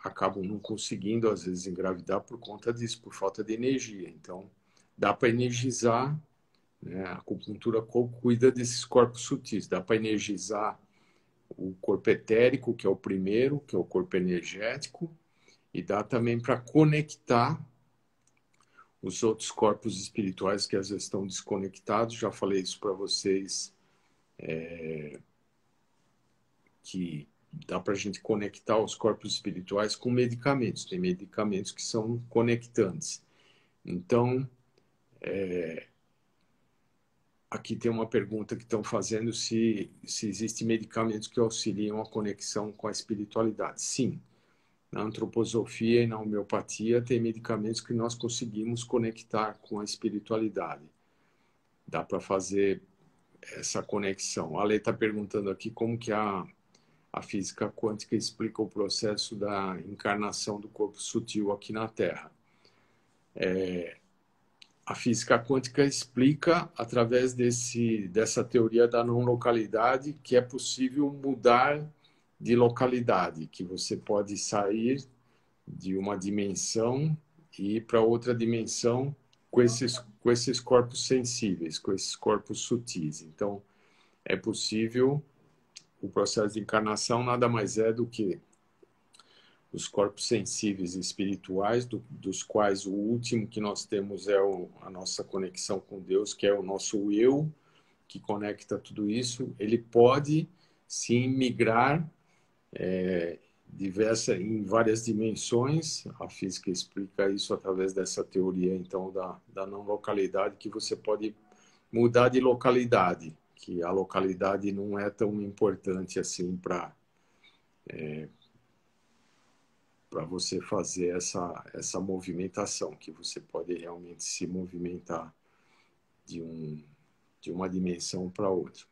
acabam não conseguindo, às vezes, engravidar por conta disso, por falta de energia. Então, dá para energizar, né? A acupuntura cuida desses corpos sutis, dá para energizar o corpo etérico, que é o primeiro, que é o corpo energético, e dá também para conectar os outros corpos espirituais que às vezes estão desconectados. Já falei isso para vocês, que dá para a gente conectar os corpos espirituais com medicamentos. Tem medicamentos que são conectantes. Então, aqui tem uma pergunta que estão fazendo se existem medicamentos que auxiliam a conexão com a espiritualidade. Sim. Na antroposofia e na homeopatia tem medicamentos que nós conseguimos conectar com a espiritualidade. Dá para fazer essa conexão. A Lê está perguntando aqui como que a física quântica explica o processo da encarnação do corpo sutil aqui na Terra. A física quântica explica, através dessa teoria da não localidade, que é possível mudar de localidade, que você pode sair de uma dimensão e ir para outra dimensão com esses corpos sensíveis, com esses corpos sutis. Então, é possível. O processo de encarnação nada mais é do que os corpos sensíveis e espirituais, dos quais o último que nós temos é a nossa conexão com Deus, que é o nosso eu, que conecta tudo isso. Ele pode, sim, migrar em várias dimensões. A física explica isso através dessa teoria, então, da não localidade, que você pode mudar de localidade, que a localidade não é tão importante assim para para você fazer essa movimentação, que você pode realmente se movimentar de uma dimensão para outra.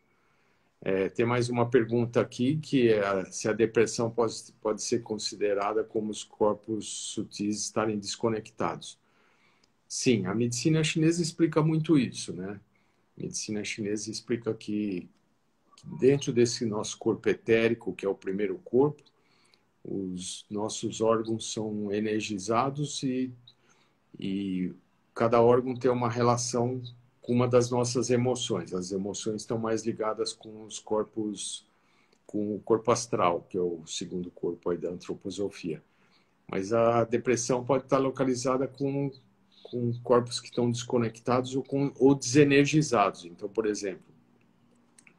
Tem mais uma pergunta aqui, que é se a depressão pode ser considerada como os corpos sutis estarem desconectados. Sim, a medicina chinesa explica muito isso, né? A medicina chinesa explica que dentro desse nosso corpo etérico, que é o primeiro corpo, os nossos órgãos são energizados e cada órgão tem uma relação com uma das nossas emoções. As emoções estão mais ligadas com os corpos, com o corpo astral, que é o segundo corpo aí da antroposofia. Mas a depressão pode estar localizada com corpos que estão desconectados ou desenergizados. Então, por exemplo,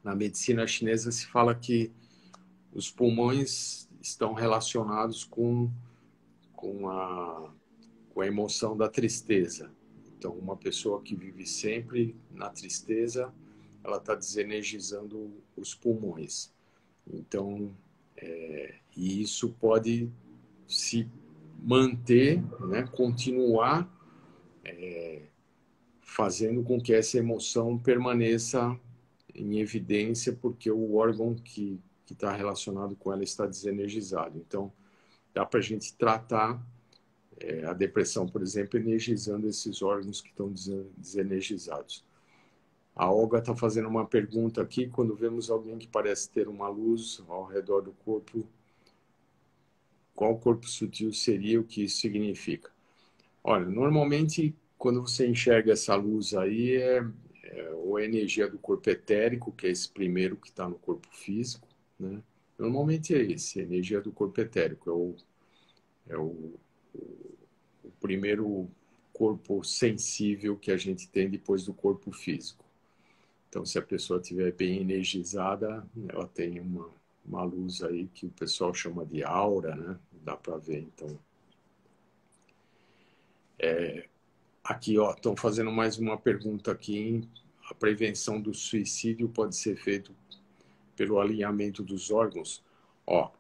na medicina chinesa se fala que os pulmões estão relacionados com a emoção da tristeza. Então, uma pessoa que vive sempre na tristeza, ela está desenergizando os pulmões. Então, e isso pode se manter, né, continuar fazendo com que essa emoção permaneça em evidência, porque o órgão que está relacionado com ela está desenergizado. Então, dá para a gente tratar a depressão, por exemplo, energizando esses órgãos que estão desenergizados. A Olga está fazendo uma pergunta aqui: quando vemos alguém que parece ter uma luz ao redor do corpo, qual corpo sutil seria, o que isso significa? Olha, normalmente, quando você enxerga essa luz aí, ou a energia do corpo etérico, que é esse primeiro que está no corpo físico, né? Normalmente é esse, a energia do corpo etérico, é o primeiro corpo sensível que a gente tem depois do corpo físico. Então, se a pessoa estiver bem energizada, ela tem uma luz aí que o pessoal chama de aura, né? Dá para ver, então. Aqui, ó, estão fazendo mais uma pergunta aqui, hein? A prevenção do suicídio pode ser feito pelo alinhamento dos órgãos. Ó,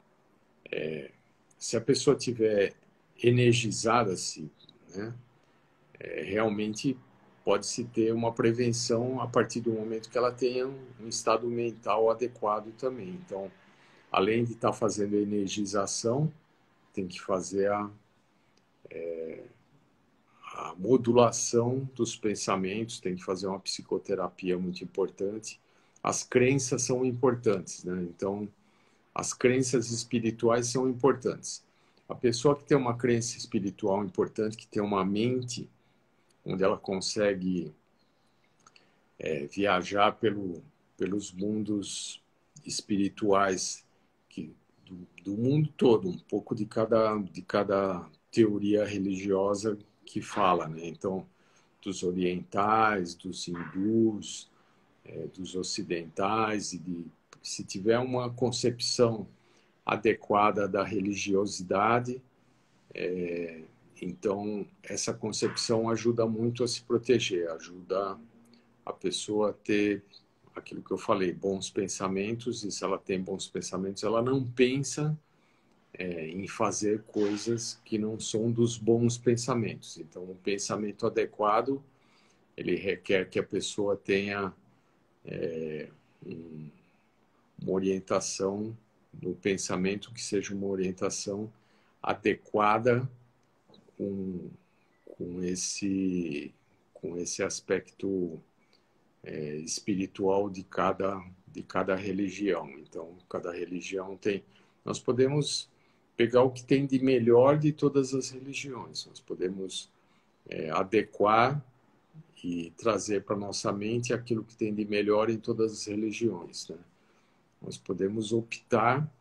se a pessoa tiver energizada-se, né? Realmente pode-se ter uma prevenção a partir do momento que ela tenha um estado mental adequado também. Então, além de estar fazendo a energização, tem que fazer a modulação dos pensamentos, tem que fazer uma psicoterapia muito importante. As crenças são importantes, né? Então, as crenças espirituais são importantes. A pessoa que tem uma crença espiritual importante, que tem uma mente onde ela consegue viajar pelos mundos espirituais do mundo todo, um pouco de cada teoria religiosa que fala, né? Então, dos orientais, dos hindus, dos ocidentais, se tiver uma concepção adequada da religiosidade, então essa concepção ajuda muito a se proteger, ajuda a pessoa a ter aquilo que eu falei, bons pensamentos, e se ela tem bons pensamentos, ela não pensa em fazer coisas que não são dos bons pensamentos. Então, um pensamento adequado, ele requer que a pessoa tenha uma orientação no pensamento que seja uma orientação adequada com esse aspecto espiritual de cada religião. Então, cada religião tem... Nós podemos pegar o que tem de melhor de todas as religiões. Nós podemos adequar e trazer para nossa mente aquilo que tem de melhor em todas as religiões, né? Nós podemos optar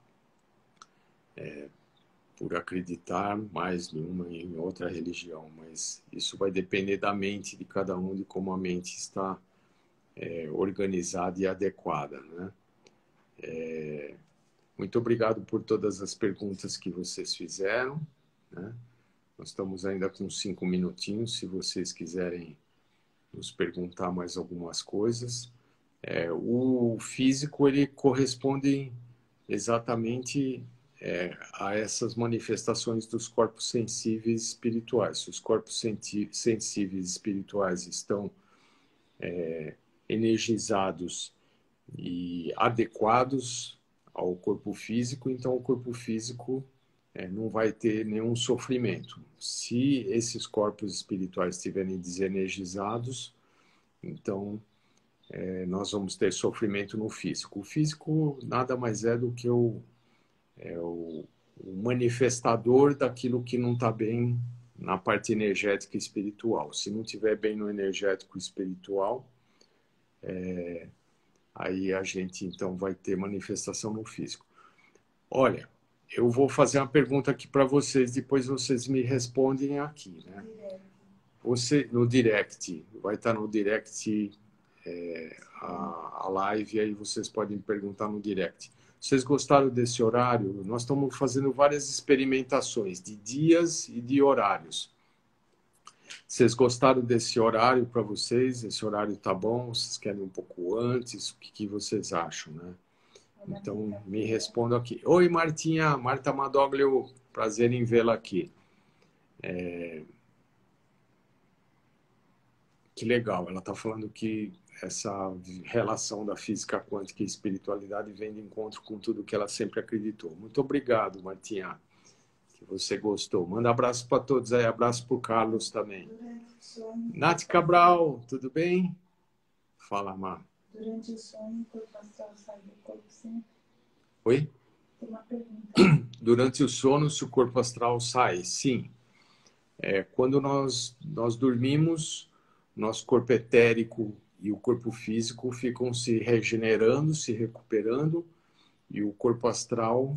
por acreditar mais em uma e em outra religião, mas isso vai depender da mente de cada um, de como a mente está organizada e adequada, né? Muito obrigado por todas as perguntas que vocês fizeram, né? Nós estamos ainda com 5 minutinhos, se vocês quiserem nos perguntar mais algumas coisas. O físico, ele corresponde exatamente a essas manifestações dos corpos sensíveis espirituais. Se os corpos sensíveis espirituais estão energizados e adequados ao corpo físico, então o corpo físico não vai ter nenhum sofrimento. Se esses corpos espirituais estiverem desenergizados, então nós vamos ter sofrimento no físico. O físico nada mais é do que o manifestador daquilo que não está bem na parte energética e espiritual. Se não estiver bem no energético e espiritual, aí a gente então vai ter manifestação no físico. Olha, eu vou fazer uma pergunta aqui para vocês, depois vocês me respondem aqui, né? Você, no direct, vai estar no direct a live, aí vocês podem perguntar no direct. Vocês gostaram desse horário? Nós estamos fazendo várias experimentações de dias e de horários. Vocês gostaram desse horário para vocês? Esse horário tá bom? Vocês querem um pouco antes? O que vocês acham, né? Então, me respondam aqui. Oi, Martinha. Marta Madoglio, prazer em vê-la aqui. Que legal. Ela está falando que essa relação da física quântica e espiritualidade vem de encontro com tudo que ela sempre acreditou. Muito obrigado, Martinha, que você gostou. Manda abraço para todos aí. Abraço para o Carlos também. Nath Cabral, tudo bem? Fala, Mar. Durante o sonho, o corpo astral sai do corpo sempre? Oi? Tem uma pergunta. Durante o sono, se o corpo astral sai? Sim. Quando nós dormimos, nosso corpo etérico e o corpo físico ficam se regenerando, se recuperando, e o corpo astral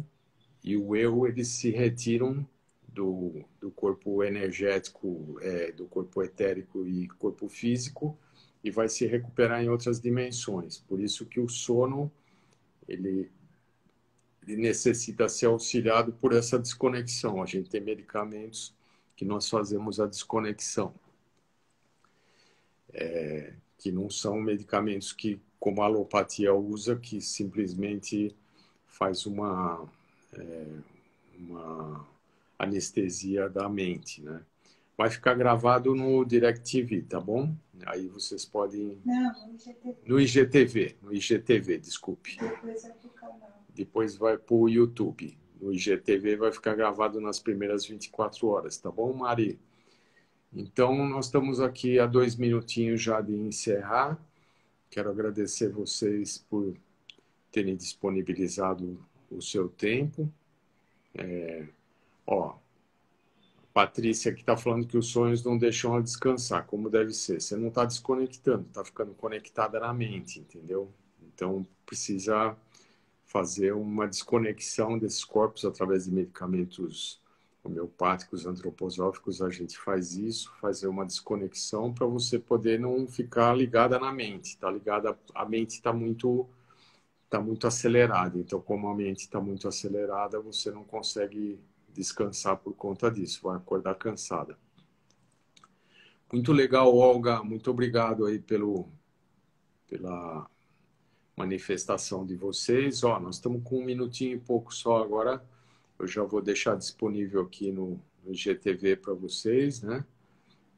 e o eu, eles se retiram do corpo energético, do corpo etérico e corpo físico, e vai se recuperar em outras dimensões. Por isso que o sono, ele necessita ser auxiliado por essa desconexão. A gente tem medicamentos que nós fazemos a desconexão. Que não são medicamentos que, como a alopatia usa, que simplesmente faz uma anestesia da mente, né? Vai ficar gravado no DirecTV, tá bom? Aí vocês podem... Não, no IGTV. No IGTV, desculpe. Depois vai pro canal. Depois vai para o YouTube. No IGTV vai ficar gravado nas primeiras 24 horas, tá bom, Mari? Então, nós estamos aqui a 2 minutinhos já de encerrar. Quero agradecer vocês por terem disponibilizado o seu tempo. Patrícia que está falando que os sonhos não deixam ela descansar, como deve ser. Você não está desconectando, está ficando conectada na mente, entendeu? Então, precisa fazer uma desconexão desses corpos através de medicamentos homeopáticos, antroposóficos. A gente faz isso, fazer uma desconexão para você poder não ficar ligada na mente. Tá ligada, a mente está muito acelerada. Então, como a mente está muito acelerada, você não consegue descansar por conta disso. Vai acordar cansada. Muito legal, Olga. Muito obrigado aí pela manifestação de vocês. Nós estamos com 1 minutinho e pouco só agora. Eu já vou deixar disponível aqui no IGTV para vocês, né?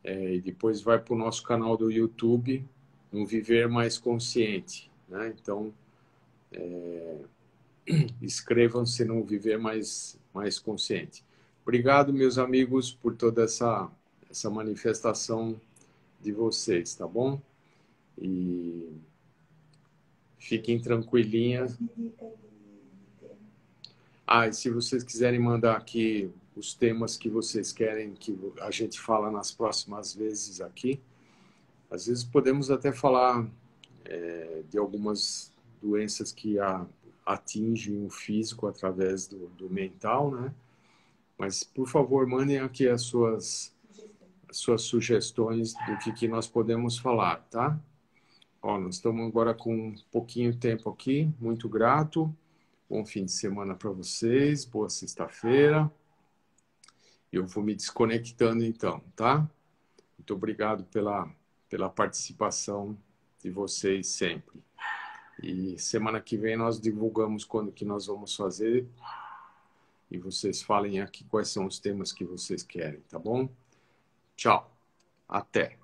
E depois vai para o nosso canal do YouTube, no Viver Mais Consciente, né? Então, inscrevam-se no Viver Mais Consciente. Obrigado, meus amigos, por toda essa manifestação de vocês, tá bom? E fiquem tranquilinhas. E se vocês quiserem mandar aqui os temas que vocês querem que a gente fala nas próximas vezes aqui, às vezes podemos até falar de algumas doenças que atingem o físico através do mental, né? Mas, por favor, mandem aqui as suas sugestões do que nós podemos falar, tá? Nós estamos agora com um pouquinho de tempo aqui, muito grato. Bom fim de semana para vocês, boa sexta-feira. Eu vou me desconectando então, tá? Muito obrigado pela participação de vocês sempre. E semana que vem nós divulgamos quando que nós vamos fazer. e vocês falem aqui quais são os temas que vocês querem, tá bom? Tchau. Até.